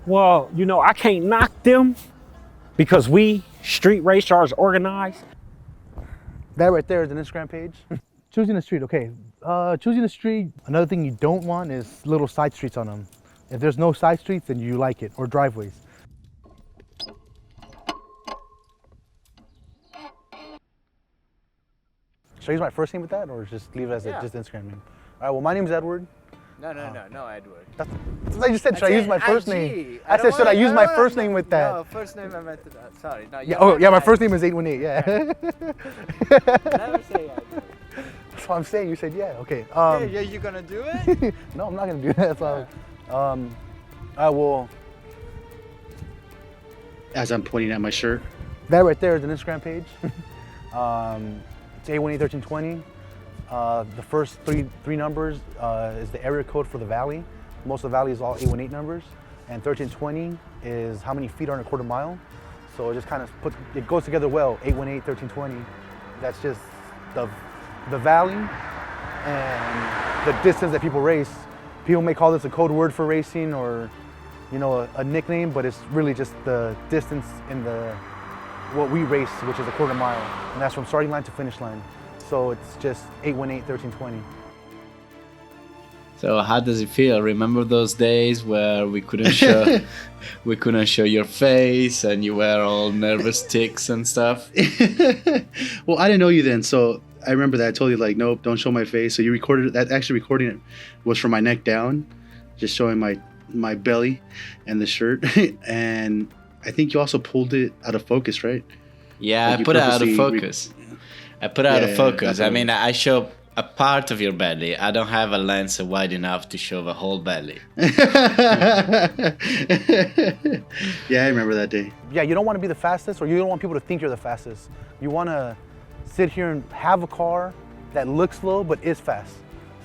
Well, I can't knock them because we street racers organized. That right there is an Instagram page. Choosing a street, okay. Choosing a street, another thing you don't want is little side streets on them. If there's no side streets, then you like it, or driveways. Should I use my first name with that, or just leave it as just Instagram name? All right, well, my name is Edward. No, Edward. That's what I just said. Should I use my first name? I said, should I use my first name with that? No, first name I meant to that. Sorry. No, yeah, my first name is 818, yeah. Never say Edward. That's what I'm saying. You said yeah. Okay. Yeah, you gonna do it? No, I'm not gonna do that. That's all. I will. As I'm pointing at my shirt. That right there is an Instagram page. It's 818-1320. The first three numbers is the area code for the valley. Most of the valley is all 818 numbers, and 1320 is how many feet are in a quarter mile. So it just kind of it goes together well. 818-1320. That's just the valley and the distance that people race. People may call this a code word for racing, or a nickname, but it's really just the distance in what we race, which is a quarter mile, and that's from starting line to finish line. So it's just 818-1320. So how does it feel? Remember those days where we couldn't show your face and you were all nervous ticks and stuff? Well, I didn't know you then, so I remember that I told you like, nope, don't show my face. So you recorded that. Actually, recording it was from my neck down, just showing my belly and the shirt. And I think you also pulled it out of focus, right? Yeah, like I put it out of focus. I put it out of focus. I mean, I show a part of your belly. I don't have a lens wide enough to show the whole belly. Yeah, I remember that day. Yeah, you don't want to be the fastest, or you don't want people to think you're the fastest. You want to sit here and have a car that looks slow but is fast.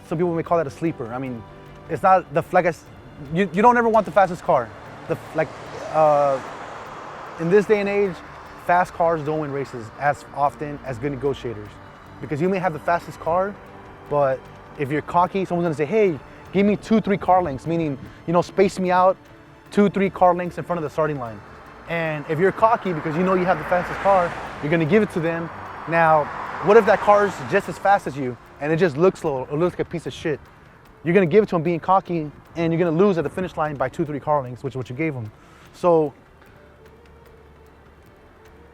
Some people may call that a sleeper. I mean, it's not you don't ever want the fastest car. In this day and age, fast cars don't win races as often as good negotiators, because you may have the fastest car, but if you're cocky, someone's gonna say, hey, give me 2-3 car lengths, meaning, space me out 2-3 car lengths in front of the starting line. And if you're cocky because you have the fastest car, you're gonna give it to them. Now, what if that car's just as fast as you and it just looks slow or looks like a piece of shit? You're gonna give it to them being cocky, and you're gonna lose at the finish line by 2-3 car lengths, which is what you gave them. So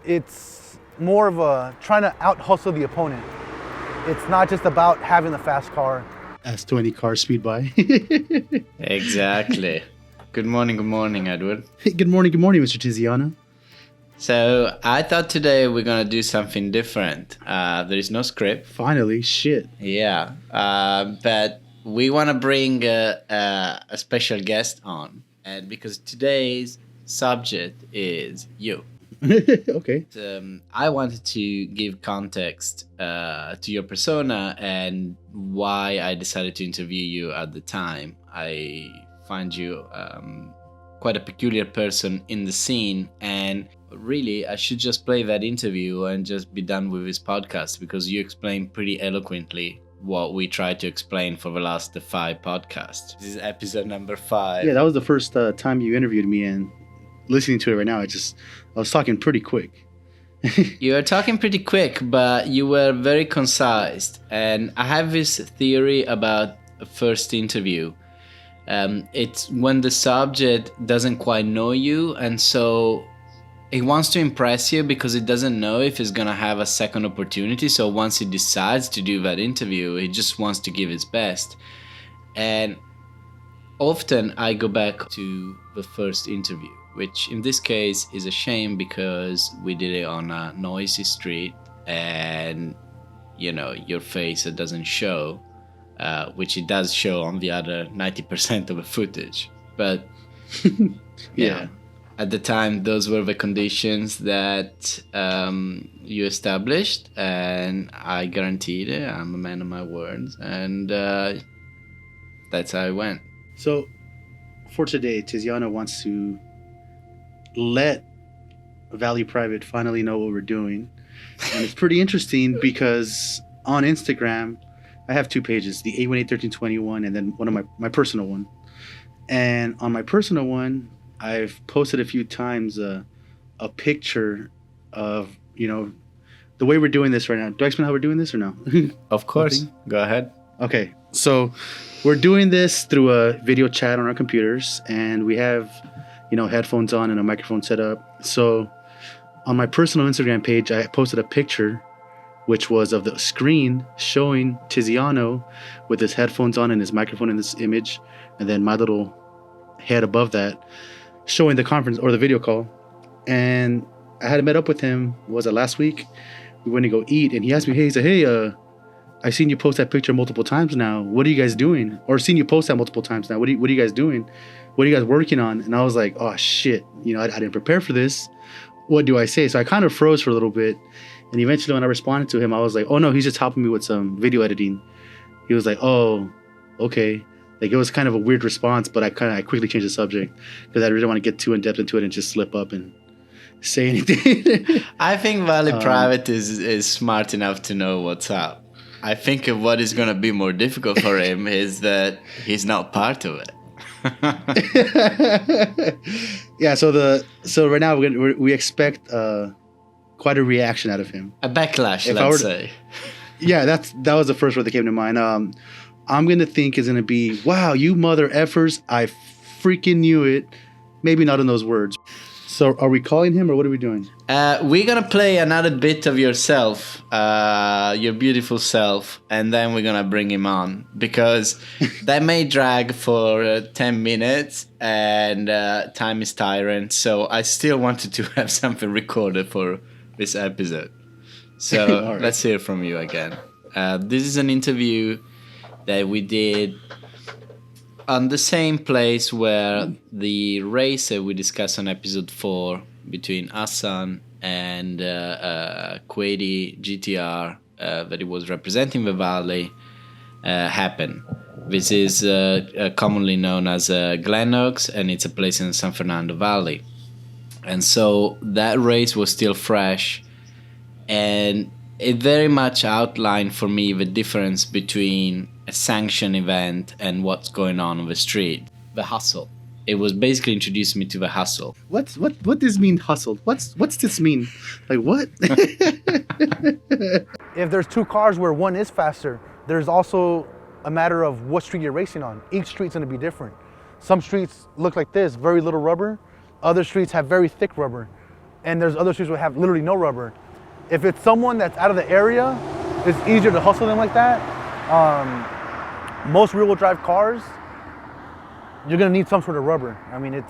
it's more of a trying to out-hustle the opponent. It's not just about having the fast car. As 20 cars speed by. Exactly. Good morning, Edward. Hey, good morning, Mr. Tiziano. So I thought today we're gonna do something different. There is no script. Finally, shit. Yeah, but we want to bring a special guest on, and because today's subject is you. Okay. I wanted to give context to your persona and why I decided to interview you at the time. I find you quite a peculiar person in the scene, and really I should just play that interview and just be done with this podcast, because you explain pretty eloquently what we tried to explain for the last 5 podcasts. This is episode number 5. Yeah, that was the first time you interviewed me, and listening to it right now, I was talking pretty quick. You were talking pretty quick, but you were very concise. And I have this theory about a first interview. It's when the subject doesn't quite know you, and so he wants to impress you because he doesn't know if he's gonna have a second opportunity. So once he decides to do that interview, he just wants to give his best. And often I go back to the first interview, which in this case is a shame because we did it on a noisy street, and your face doesn't show, which it does show on the other 90% of the footage. But yeah, at the time those were the conditions that you established, and I guaranteed it. I'm a man of my words, and that's how it went. So for today, Tiziano wants to let Valley Private finally know what we're doing. And it's pretty interesting because on Instagram, I have 2 pages, the 818-1321 and then one of my personal one. And on my personal one, I've posted a few times a picture of, the way we're doing this right now. Do I explain how we're doing this or no? Of course. Nothing? Go ahead. Okay, so we're doing this through a video chat on our computers, and we have, headphones on and a microphone set up. So on my personal Instagram page, I posted a picture, which was of the screen showing Tiziano with his headphones on and his microphone in this image, and then my little head above that showing the conference or the video call. And I had met up with him, was it last week? We went to go eat, and he asked me, he said, hey, I've seen you post that picture multiple times now. What are you guys doing? Or seen you post that multiple times now. What are you guys doing? What are you guys working on? And I was like, oh shit, I didn't prepare for this. What do I say? So I kind of froze for a little bit. And eventually when I responded to him, I was like, oh no, he's just helping me with some video editing. He was like, oh, okay. Like, it was kind of a weird response, but I quickly changed the subject because I really don't want to get too in depth into it and just slip up and say anything. I think Valley Private is smart enough to know what's up. I think what is going to be more difficult for him is that he's not part of it. Yeah, so right now we expect quite a reaction out of him. A backlash, let's say. Yeah, that was the first word that came to mind. I'm gonna think is gonna be, wow, you mother effers, I freaking knew it. Maybe not in those words. So are we calling him or what are we doing? We're gonna play another bit of yourself, your beautiful self, and then we're gonna bring him on because that may drag for 10 minutes and time is tyrant. So I still wanted to have something recorded for this episode. So Right. Let's hear from you again. This is an interview that we did on the same place where the race that we discussed on episode 4 between Hassan and Quady GTR that he was representing the Valley happened. This is commonly known as Glen Oaks, and it's a place in the San Fernando Valley. And so that race was still fresh, and it very much outlined for me the difference between a sanctioned event and what's going on the street. The hustle. It was basically introduced me to the hustle. What does mean hustle? What's this mean? Like what? If there's two cars where one is faster, there's also a matter of what street you're racing on. Each street's gonna be different. Some streets look like this, very little rubber. Other streets have very thick rubber. And there's other streets that have literally no rubber. If it's someone that's out of the area, it's easier to hustle them like that. Most rear-wheel drive cars, you're gonna need some sort of rubber. I mean, if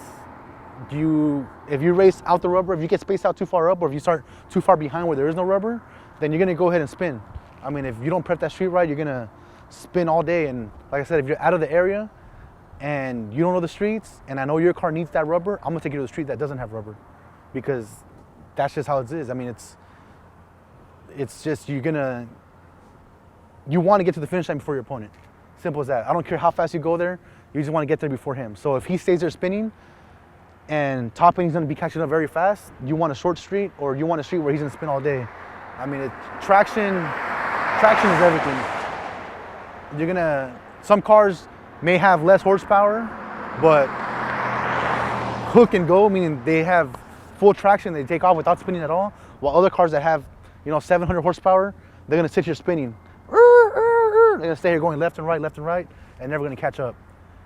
you race out the rubber, if you get spaced out too far up, or if you start too far behind where there is no rubber, then you're gonna go ahead and spin. I mean, if you don't prep that street right, you're gonna spin all day. And like I said, if you're out of the area and you don't know the streets, and I know your car needs that rubber, I'm gonna take you to a street that doesn't have rubber, because that's just how it is. I mean, it's just you want to get to the finish line before your opponent. Simple as that. I don't care how fast you go there, you just want to get there before him. So if he stays there spinning and top end's going to be catching up very fast, you want a short street, or you want a street where he's going to spin all day. I mean, traction is everything. Some cars may have less horsepower, but hook and go, meaning they have full traction, they take off without spinning at all, while other cars that have 700 horsepower, they're going to sit here spinning. They're going to stay here going left and right, and never going to catch up.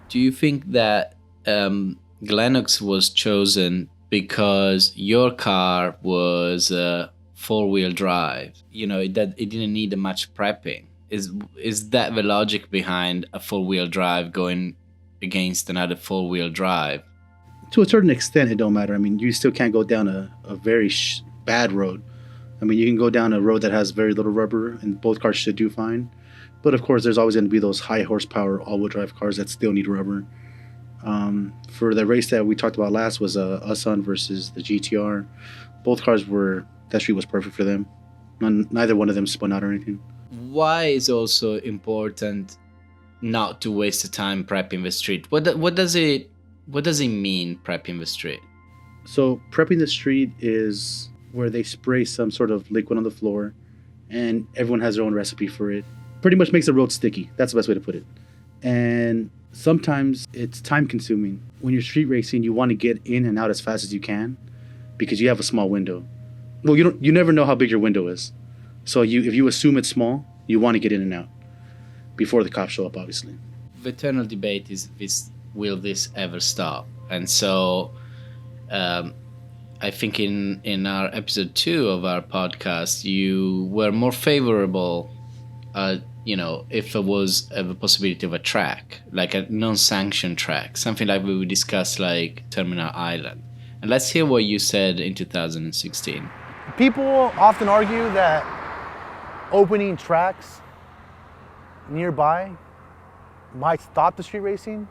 Do you think that Glen Oaks was chosen because your car was four-wheel drive? It didn't need much prepping. Is that the logic behind a four-wheel drive going against another four-wheel drive? To a certain extent, it don't matter. I mean, you still can't go down a very bad road. I mean, you can go down a road that has very little rubber, and both cars should do fine. But of course, there's always going to be those high horsepower all-wheel drive cars that still need rubber. For the race that we talked about last was Hassan versus the GTR. Both cars that street was perfect for them. Neither one of them spun out or anything. Why is also important not to waste the time prepping the street? What does it mean, prepping the street? So prepping the street is where they spray some sort of liquid on the floor, and everyone has their own recipe for it. Pretty much makes the road sticky. That's the best way to put it. And Sometimes it's time consuming. When you're street racing, you want to get in and out as fast as you can because you have a small window. Well, you never know how big your window is. So if you assume it's small, you want to get in and out before the cops show up, obviously. The eternal debate is this: will this ever stop? And so, I think in our episode 2 of our podcast, you were more favorable, if there was a possibility of a track, like a non-sanctioned track, something like we would discuss, like Terminal Island. And let's hear what you said in 2016. People often argue that opening tracks nearby might stop the street racing.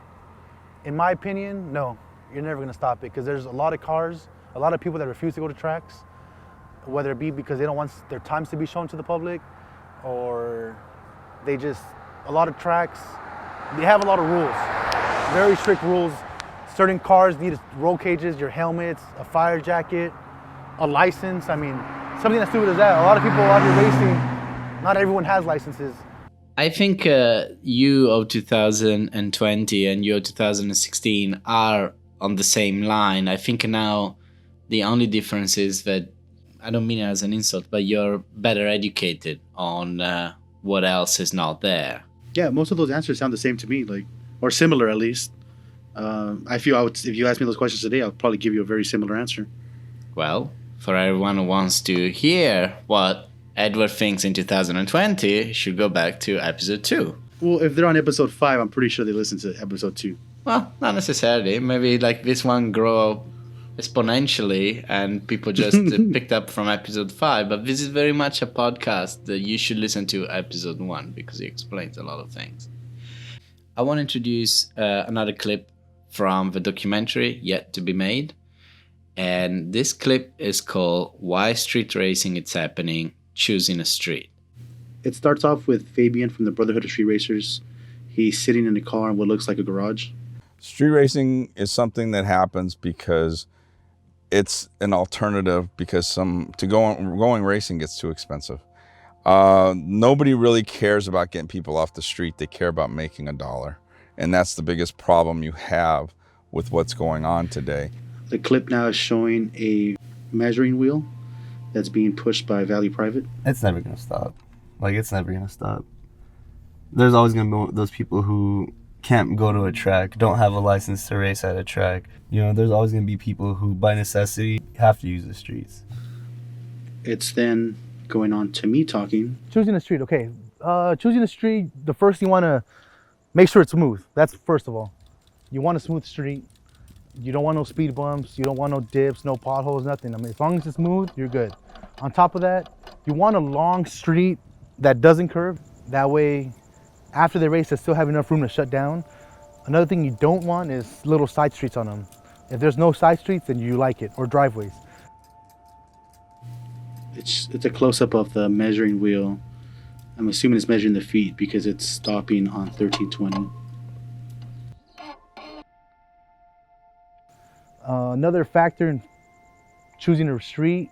In my opinion, no, you're never gonna stop it because there's a lot of cars, a lot of people that refuse to go to tracks, whether it be because they don't want their times to be shown to the public, or a lot of tracks, they have a lot of rules, very strict rules. Certain cars need roll cages, your helmets, a fire jacket, a license. I mean, something as stupid as that. A lot of people out here racing, not everyone has licenses. I think you of 2020 and you of 2016 are on the same line. I think now the only difference is that, I don't mean it as an insult, but you're better educated on what else is not there. Yeah, most of those answers sound the same to me, or similar at least. I feel if you asked me those questions today, I'll probably give you a very similar answer. Well, for everyone who wants to hear what Edward thinks in 2020, should go back to episode 2. Well, if they're on episode 5, I'm pretty sure they listen to episode 2. Well, not necessarily. Maybe like this one grow exponentially and people just picked up from episode 5. But this is very much a podcast that you should listen to episode 1 because it explains a lot of things. I want to introduce another clip from the documentary Yet to Be Made. And this clip is called Why Street Racing Is Happening, Choosing a Street. It starts off with Fabian from the Brotherhood of Street Racers. He's sitting in a car in what looks like a garage. Street racing is something that happens because it's an alternative, because going racing gets too expensive. Nobody really cares about getting people off the street. They care about making a dollar. And that's the biggest problem you have with what's going on today. The clip now is showing a measuring wheel that's being pushed by Valley Private. It's never going to stop. It's never going to stop. There's always going to be those people who can't go to a track, don't have a license to race at a track. There's always going to be people who, by necessity, have to use the streets. It's then going on to me talking. Choosing a street, okay. Choosing a street, the first you want to make sure it's smooth. That's first of all. You want a smooth street. You don't want no speed bumps. You don't want no dips, no potholes, nothing. I mean, as long as it's smooth, you're good. On top of that, you want a long street that doesn't curve. That way, after the race, they still have enough room to shut down. Another thing you don't want is little side streets on them. If there's no side streets, then you like it, or driveways. It's a close-up of the measuring wheel. I'm assuming it's measuring the feet because it's stopping on 1320. Another factor in choosing a street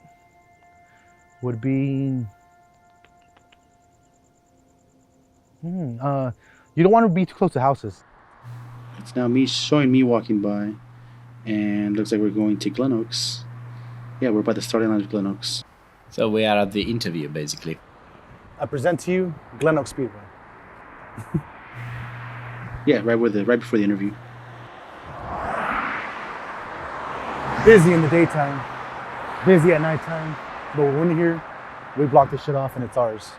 would be you don't want to be too close to houses. It's now showing me walking by, and looks like we're going to Glen Oaks. Yeah, we're by the starting line of Glen Oaks. So we are at the interview, basically. I present to you Glen Oaks Speedway. Yeah, right before the interview. Busy in the daytime, busy at nighttime, but when we're here, we block this shit off and it's ours.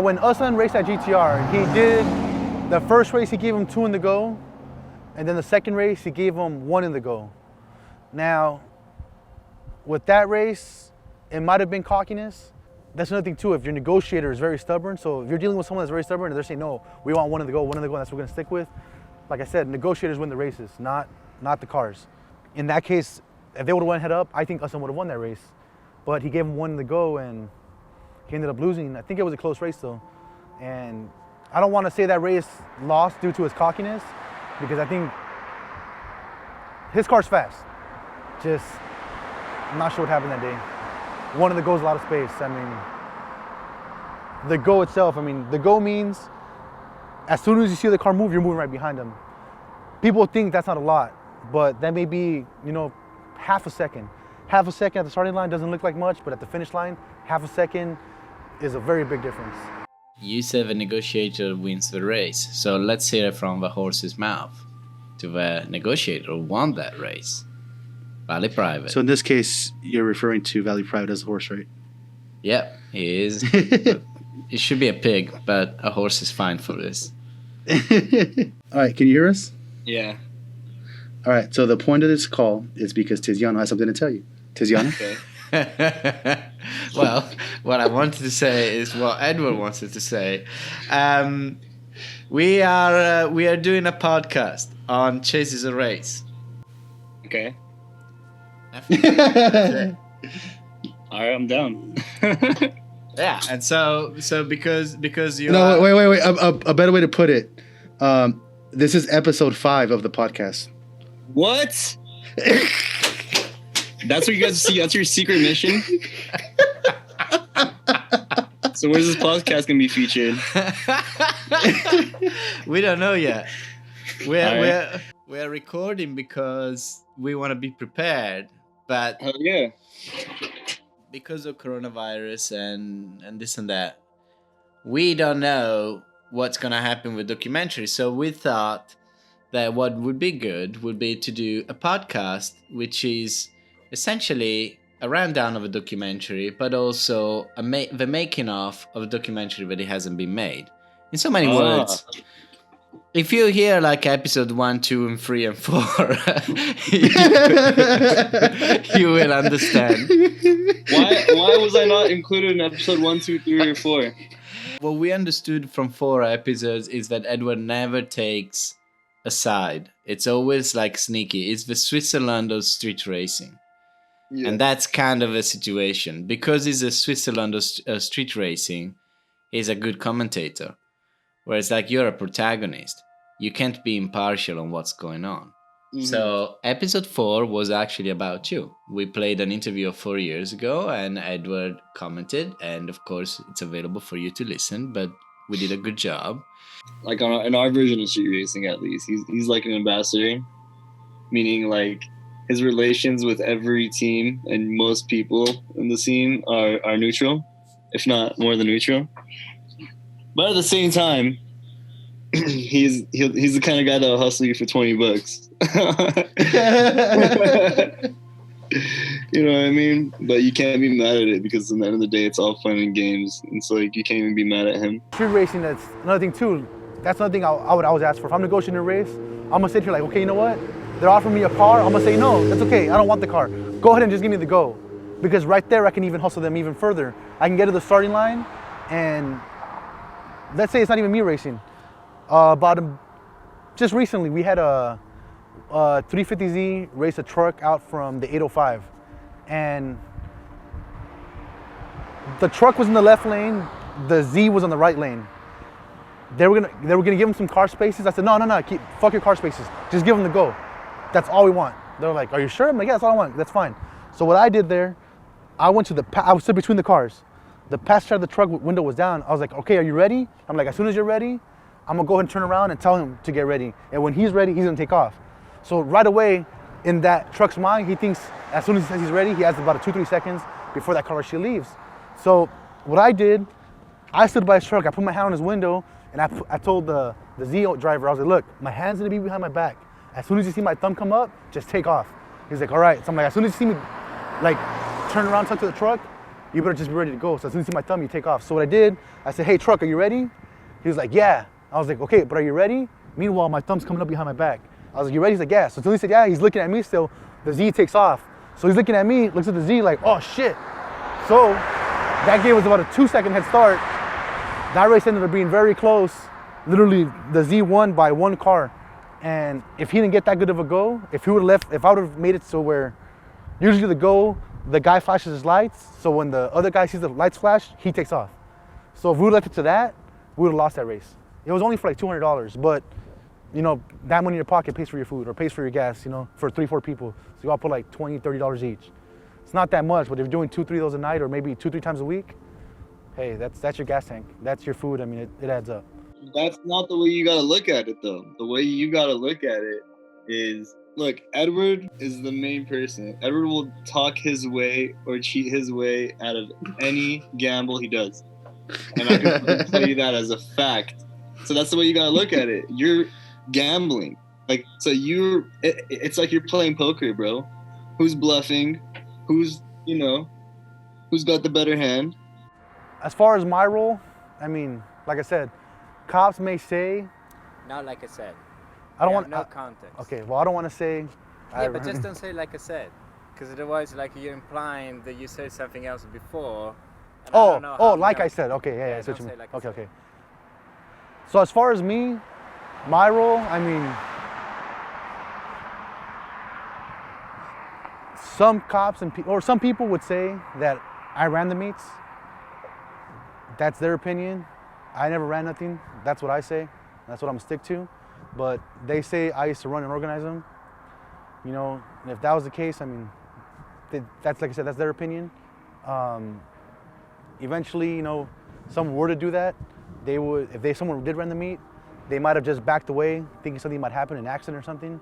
When Usman raced at GTR, he did the first race, he gave him 2 in the go, and then the second race, he gave him 1 in the go. Now, with that race, it might have been cockiness. That's another thing too, if your negotiator is very stubborn, so if you're dealing with someone that's very stubborn and they're saying, no, we want 1 in the go, and that's what we're gonna stick with. Like I said, negotiators win the races, not the cars. In that case, if they would have went head up, I think Usman would have won that race. But he gave him 1 in the go and he ended up losing. I think it was a close race though. And I don't want to say that race lost due to his cockiness, because I think his car's fast. I'm not sure what happened that day. 1 in the go is a lot of space. I mean, the go itself, the go means as soon as you see the car move, you're moving right behind him. people think that's not a lot, but that may be, you know, half a second. Half a second at the starting line doesn't look like much, but at the finish line, half a second is a very big difference. You said the negotiator wins the race, so let's hear it from the horse's mouth to the negotiator who won that race. Valley Private. So in this case, you're referring to Valley Private as a horse, right? Yep, he is. It should be a pig, but a horse is fine for this. All right, can you hear us? Yeah. All right, so the point of this call is because Tiziano has something to tell you. Tiziano? Okay. Well, what I wanted to say is what Edward wanted to say. We are doing a podcast on Chases a Race. Okay. Yeah, All right, I'm down. and so because you No, wait. A better way to put it. This is episode 5 of the podcast. What? That's what you guys see. That's your secret mission. So where's this podcast gonna be featured? we don't know yet. Alright. We're recording because we want to be prepared, but Hell yeah. because of coronavirus and this and that, we don't know what's gonna happen with documentaries. So we thought that what would be good would be to do a podcast, which is essentially a rundown of a documentary, but also the making of a documentary that it hasn't been made. In so many words, if you hear like episode 1, 2, and 3, and 4, you will understand. Why was I not included in episode 1, 2, 3, or 4? What we understood from 4 episodes is that Edward never takes a side. It's always like sneaky. It's the Switzerland of street racing. Yeah. And that's kind of a situation. Because he's a Switzerland of street racing, he's a good commentator. Whereas like you're a protagonist. You can't be impartial on what's going on. Mhm. So episode 4 was actually about you. We played an interview of 4 years ago and Edward commented. And of course, it's available for you to listen. But we did a good job. Like in our version of street racing, at least, he's like an ambassador, meaning like his relations with every team and most people in the scene are neutral, if not more than neutral. But at the same time, he's the kind of guy that'll hustle you for $20. You know what I mean? But you can't be mad at it because at the end of the day, it's all fun and games. And so like you can't even be mad at him. Street racing, that's another thing too. That's another thing I would always ask for. If I'm negotiating a race, I'm gonna sit here like, okay, you know what? They're offering me a car, I'm gonna say, no, that's okay, I don't want the car. Go ahead and just give me the go. Because right there, I can even hustle them even further. I can get to the starting line, and let's say it's not even me racing. Just recently, we had a 350Z race a truck out from the 805. And the truck was in the left lane, the Z was on the right lane. They were gonna give him some car spaces. I said, no, fuck your car spaces. Just give them the go. That's all we want. They're like, are you sure? I'm like, yeah, that's all I want. That's fine. So what I did there, I was stood between the cars. The passenger of the truck window was down. I was like, okay, are you ready? I'm like, as soon as you're ready, I'm gonna go ahead and turn around and tell him to get ready. And when he's ready, he's gonna take off. So right away, in that truck's mind, he thinks as soon as he says he's ready, he has about 2-3 seconds before that car actually leaves. So what I did, I stood by his truck, I put my hand on his window, and I told the Z driver, I was like, look, my hand's gonna be behind my back. As soon as you see my thumb come up, just take off. He's like, all right. So I'm like, as soon as you see me like turn around, talk to the truck, you better just be ready to go. So as soon as you see my thumb, you take off. So what I did, I said, hey truck, are you ready? He was like, yeah. I was like, okay, but are you ready? Meanwhile, my thumb's coming up behind my back. I was like, you ready? He's like, yeah. So until he said, yeah, he's looking at me still. The Z takes off. So he's looking at me, looks at the Z like, oh shit. So that gave us about a 2-second head start. That race ended up being very close. Literally, the Z won by 1 car. And if he didn't get that good of a go, if I would have made it so where usually the guy flashes his lights. So when the other guy sees the lights flash, he takes off. So if we would have left it to that, we would have lost that race. It was only for like $200, but you know, that money in your pocket pays for your food or pays for your gas, you know, for 3-4 people. So you all put like $20, $30 each. It's not that much, but if you're doing 2-3 of those a night or maybe 2-3 times a week, hey, that's your gas tank. That's your food. I mean, it adds up. That's not the way you gotta look at it, though. The way you gotta look at it is, look, Edward is the main person. Edward will talk his way or cheat his way out of any gamble he does. And I can tell you that as a fact. So that's the way you gotta look at it. You're gambling. Like, so it's like you're playing poker, bro. Who's bluffing? Who's got the better hand? As far as my role, I mean, like I said, cops may say, Not like I said. I don't Yeah, want no context. Okay, well, I don't want to say. Yeah, but just don't say like I said, because otherwise, like you're implying that you said something else before. and I don't know how you like know. I said. Okay, yeah, Yeah, I see what don't you say mean. like I Okay, said. okay. So as far as me, my role, I mean, some cops or some people would say that I ran the meets. That's their opinion. I never ran nothing. That's what I say. That's what I'm gonna stick to. But they say I used to run and organize them. You know, and if that was the case, I mean, that's, like I said, that's their opinion. Eventually, you know, someone were to do that, they would, if someone did run the meet, they might have just backed away, thinking something might happen, an accident or something.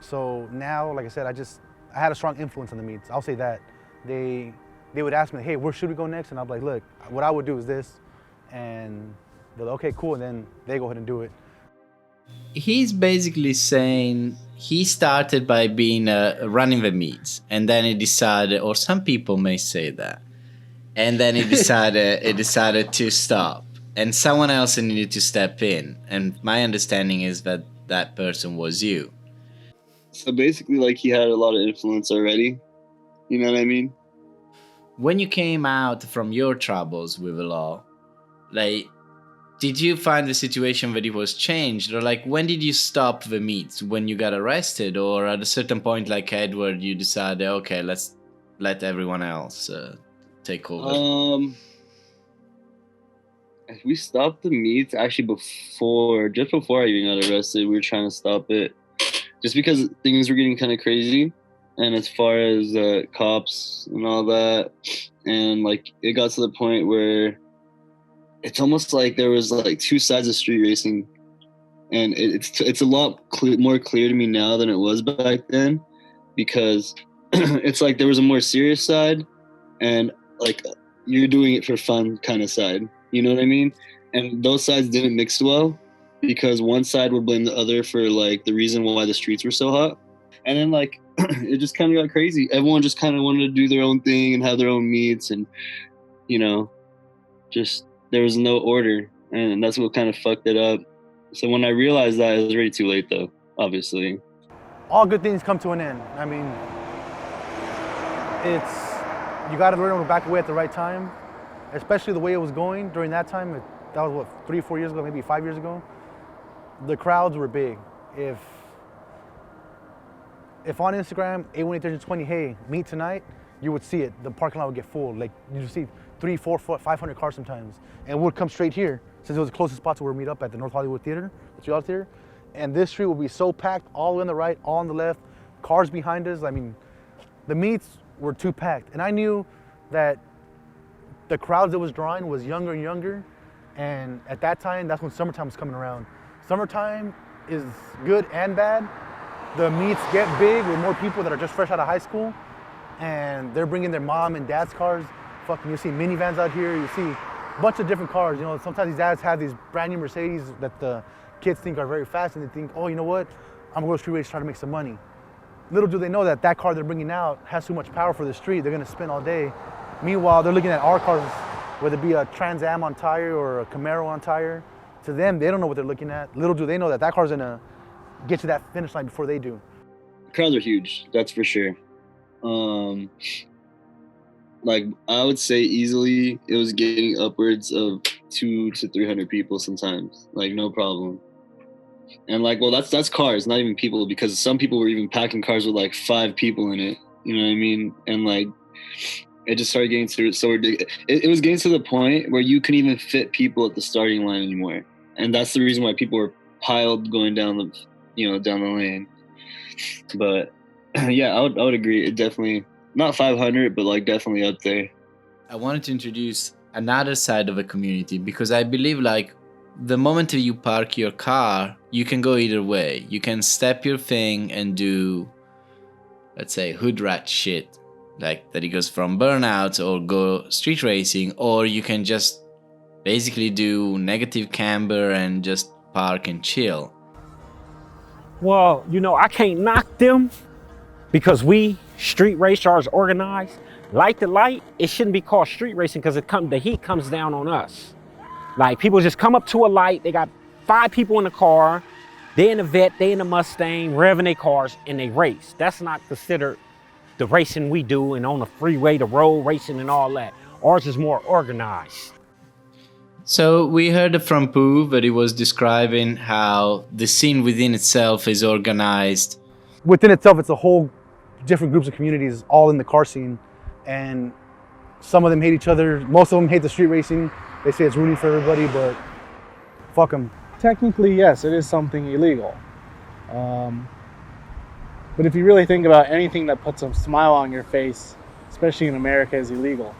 So now, like I said, I had a strong influence on the meets. I'll say that. They would ask me, hey, where should we go next? And I'll be like, look, what I would do is this. And they're like, okay, cool. And then they go ahead and do it. He's basically saying he started by being running the meets, and then he decided, or some people may say that, and then he decided to stop, and someone else needed to step in. And my understanding is that that person was you. So basically, like, he had a lot of influence already. You know what I mean? When you came out from your troubles with the law, like, did you find the situation that it was changed? Or like, when did you stop the meets? When you got arrested? Or at a certain point, like Edward, you decided, okay, let's let everyone else take over? We stopped the meets actually just before I even got arrested. We were trying to stop it just because things were getting kind of crazy. And as far as cops and all that, and like it got to the point where it's almost like there was like two sides of street racing, and it's a lot more clear to me now than it was back then, because it's like there was a more serious side, and like you're doing it for fun kind of side. You know what I mean? And those sides didn't mix well, because one side would blame the other for like the reason why the streets were so hot, and then like it just kind of got crazy. Everyone just kind of wanted to do their own thing and have their own meets, and just there was no order, and that's what kind of fucked it up. So when I realized that, it was already too late, though, obviously. All good things come to an end. I mean, you got to learn to back away at the right time, especially the way it was going during that time. That was what, 3 or 4 years ago, maybe 5 years ago. The crowds were big. If on Instagram, 818-1320, hey, meet tonight, you would see it. The parking lot would get full. Like, you'd see 300, 400, 500 cars sometimes. And it would come straight here, since it was the closest spot to where we meet up at the North Hollywood Theater, the Theater Theater. And this street would be so packed, all the way on the right, all on the left, cars behind us. I mean, the meets were too packed. And I knew that the crowds that was drawing was younger and younger. And at that time, that's when summertime was coming around. Summertime is good and bad. The meets get big with more people that are just fresh out of high school, and they're bringing their mom and dad's cars. Fucking, you see minivans out here, you see a bunch of different cars. You know, sometimes these dads have these brand new Mercedes that the kids think are very fast, and they think, oh, you know what? I'm gonna go to street race, try to make some money. Little do they know that car they're bringing out has too much power for the street. They're gonna spin all day. Meanwhile, they're looking at our cars, whether it be a Trans Am on tire or a Camaro on tire. To them, they don't know what they're looking at. Little do they know that car's gonna get to that finish line before they do. The crowds are huge, that's for sure. Like, I would say easily it was getting upwards of 200 to 300 people sometimes, like, no problem. And like, well, that's cars, not even people, because some people were even packing cars with like 5 people in it. You know what I mean? And like, it just started getting so ridiculous. It was getting to the point where you couldn't even fit people at the starting line anymore. And that's the reason why people were piled going down the lane. But yeah, I would agree. It definitely, not 500, but like definitely up there. I wanted to introduce another side of the community, because I believe, like, the moment you park your car, you can go either way. You can step your thing and do, let's say, hood rat shit, like that it goes from burnout, or go street racing, or you can just basically do negative camber and just park and chill. Well, you know, I can't knock them because we street racers organized. Light to light, it shouldn't be called street racing because the heat comes down on us. Like, people just come up to a light, they got 5 people in the car, they in the Vet, they in the Mustang, revving their cars, and they race. That's not considered the racing we do, and on the freeway, the road racing and all that. Ours is more organized. So we heard from Pooh that he was describing how the scene within itself is organized. Within itself, it's a whole different groups of communities all in the car scene, and some of them hate each other. Most of them hate the street racing. They say it's ruining for everybody, but fuck them. Technically, yes, it is something illegal. But if you really think about anything that puts a smile on your face, especially in America, is illegal.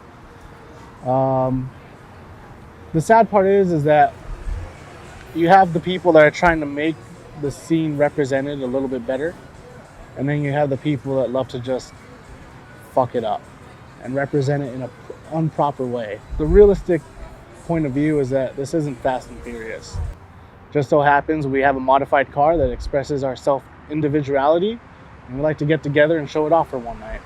The sad part is that you have the people that are trying to make the scene represented a little bit better, and then you have the people that love to just fuck it up and represent it in an improper way. The realistic point of view is that this isn't Fast and Furious. Just so happens we have a modified car that expresses our self-individuality, and we like to get together and show it off for one night.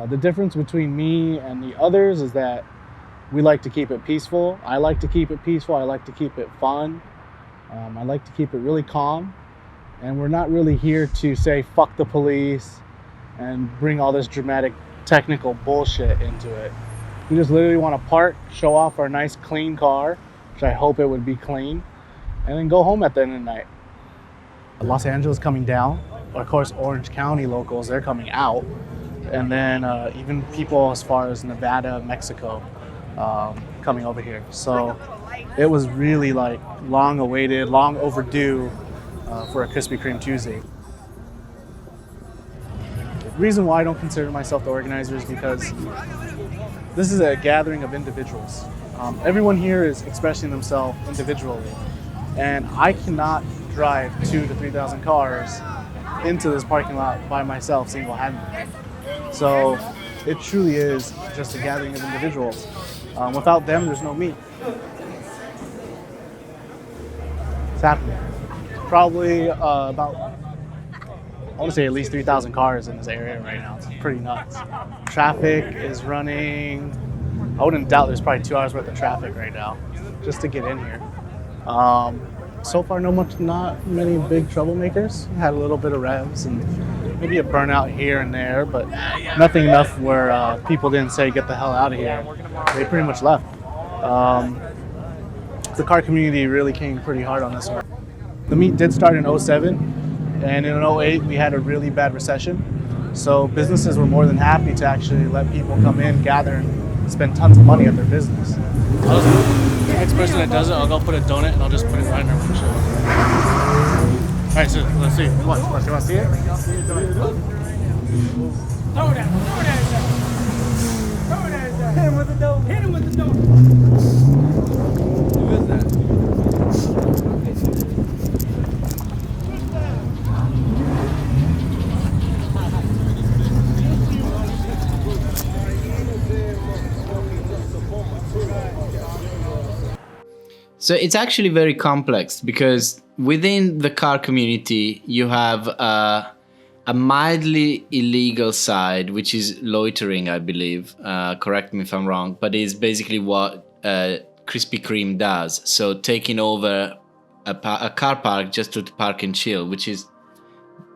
The difference between me and the others is that we like to keep it peaceful. I like to keep it peaceful. I like to keep it fun. I like to keep it really calm. And we're not really here to say fuck the police and bring all this dramatic technical bullshit into it. We just literally want to park, show off our nice clean car, which I hope it would be clean, and then go home at the end of the night. Los Angeles coming down. Of course, Orange County locals, they're coming out. And then even people as far as Nevada, Mexico, coming over here. So it was really like long awaited, long overdue for a Krispy Kreme Tuesday. The reason why I don't consider myself the organizer is because this is a gathering of individuals. Everyone here is expressing themselves individually, and I cannot drive 2,000 to 3,000 cars into this parking lot by myself single-handedly. So it truly is just a gathering of individuals. Without them, there's no me. It's happening. Probably about, I want to say at least 3,000 cars in this area right now. It's pretty nuts. Traffic is running, I wouldn't doubt there's probably 2 hours worth of traffic right now just to get in here. So far, not many big troublemakers. Had a little bit of revs and maybe a burnout here and there, but nothing enough where people didn't say, get the hell out of here. They pretty much left. The car community really came pretty hard on this one. The meet did start in 07, and in 08, we had a really bad recession. So businesses were more than happy to actually let people come in, gather, and spend tons of money at their business. The next person that does it, I'll go put a donut and I'll just put it right in their windshield. All right, so let's see. What? You want to see it? Throw that. Hit him with the donut. Who is that? So it's actually very complex because within the car community, you have a mildly illegal side, which is loitering, I believe. Correct me if I'm wrong, but it's basically what Krispy Kreme does. So taking over a car park just to park and chill, which is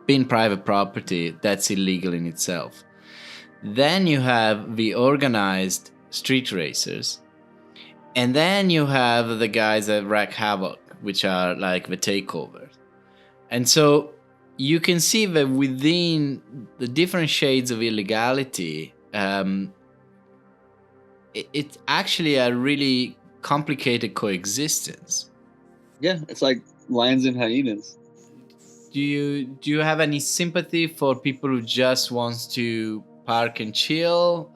being private property, that's illegal in itself. Then you have the organized street racers. And then you have the guys that wreak havoc, which are like the takeovers. And so you can see that within the different shades of illegality, it's actually a really complicated coexistence. Yeah, it's like lions and hyenas. Do you have any sympathy for people who just wants to park and chill?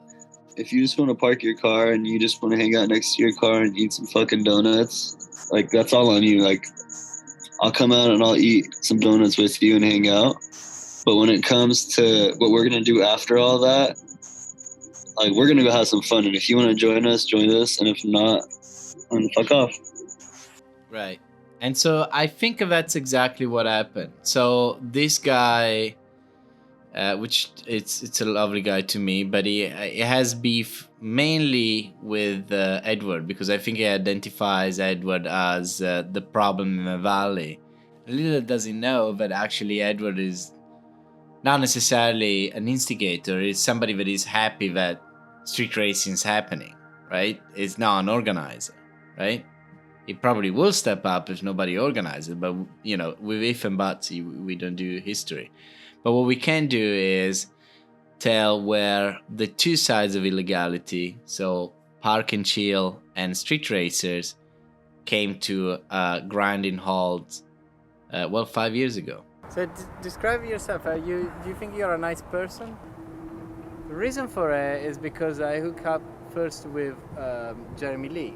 if you just want to park your car and you just want to hang out next to your car and eat some fucking donuts, like that's all on you. Like I'll come out and I'll eat some donuts with you and hang out. But when it comes to what we're gonna do after all that, like we're gonna go have some fun. And if you want to join us, join us. And if not, then fuck off. Right. And so I think that's exactly what happened. So this guy, which it's a lovely guy to me, but he has beef mainly with Edward, because I think he identifies Edward as the problem in the valley. Little does he know that actually Edward is not necessarily an instigator. It's somebody that is happy that street racing is happening, right? It's not an organizer, right? He probably will step up if nobody organizes, but with if and buts, we don't do history. But what we can do is tell where the two sides of illegality, so park and chill and street racers, came to a grinding halt, 5 years ago. So describe yourself. Do you think you're a nice person? The reason for it is because I hooked up first with Jeremy Lee.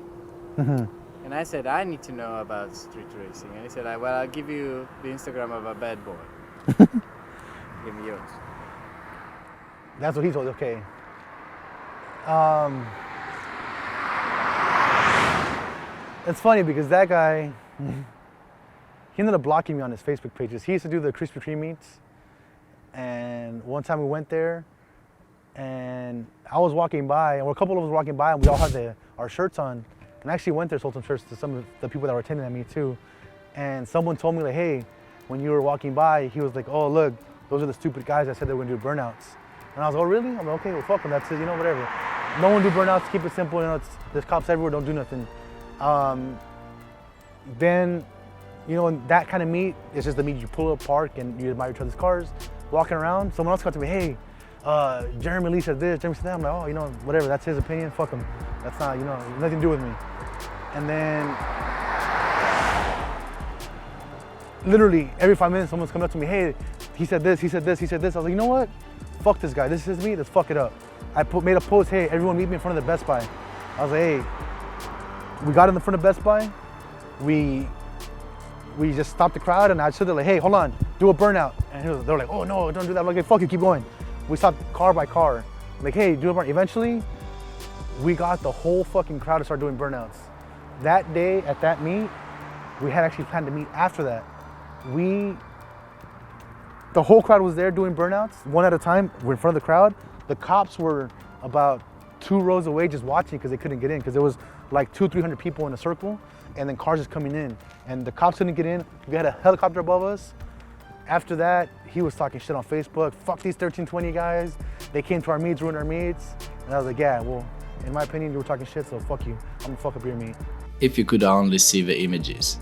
Mm-hmm. And I said, I need to know about street racing. And he said, well, I'll give you the Instagram of a bad boy. Give me yours. That's what he told. Okay. It's funny because that guy, he ended up blocking me on his Facebook pages. He used to do the Krispy Kreme meets. And one time we went there and I was walking by, or a couple of us were walking by, and we all had our shirts on. And I actually went there, sold some shirts to some of the people that were attending at me too. And someone told me like, hey, when you were walking by, he was like, oh, look, those are the stupid guys that said they were gonna do burnouts. And I was like, oh, really? I'm like, okay, well, fuck them, that's it, whatever. No one do burnouts, keep it simple, there's cops everywhere, don't do nothing. Then, in that kind of meet, it's just the meet you pull up, park, and you admire each other's cars, walking around. Someone else got to me, hey, Jeremy Lee said this, Jeremy said that. I'm like, oh, whatever, that's his opinion, fuck him. That's not, nothing to do with me. And then, literally, every 5 minutes, someone's coming up to me, hey, he said this, he said this, he said this. I was like, you know what? Fuck this guy, this is me, let's fuck it up. I made a post, hey, everyone meet me in front of the Best Buy. I was like, hey, we got in the front of Best Buy, we just stopped the crowd, and I stood there like, hey, hold on, do a burnout. And they were like, oh no, don't do that. I'm like, hey, fuck it, keep going. We stopped car by car. I'm like, hey, do a burnout. Eventually, we got the whole fucking crowd to start doing burnouts. That day at that meet, we had actually planned to meet after that. The whole crowd was there doing burnouts, one at a time. We're in front of the crowd. The cops were about 2 rows away just watching because they couldn't get in, because there was like 200-300 people in a circle, and then cars just coming in. And the cops couldn't get in. We had a helicopter above us. After that, he was talking shit on Facebook. Fuck these 1320 guys. They came to our meets, ruined our meets. And I was like, yeah, well, in my opinion, you were talking shit, so fuck you. I'm gonna fuck up your meet. If you could only see the images.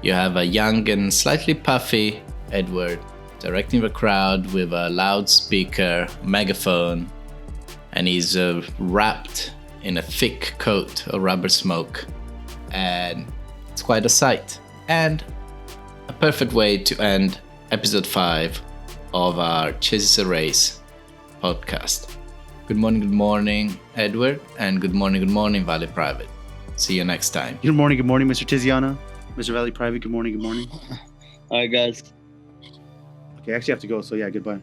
You have a young and slightly puffy Edward directing the crowd with a loudspeaker, megaphone, and he's wrapped in a thick coat of rubber smoke. And it's quite a sight. And a perfect way to end episode 5 of our Chases a Race podcast. Good morning, Edward, and good morning, Valley Private. See you next time. Good morning, Mr. Tiziana. Mr. Valley Private, good morning. All right, guys. Okay, I actually have to go, so yeah, goodbye.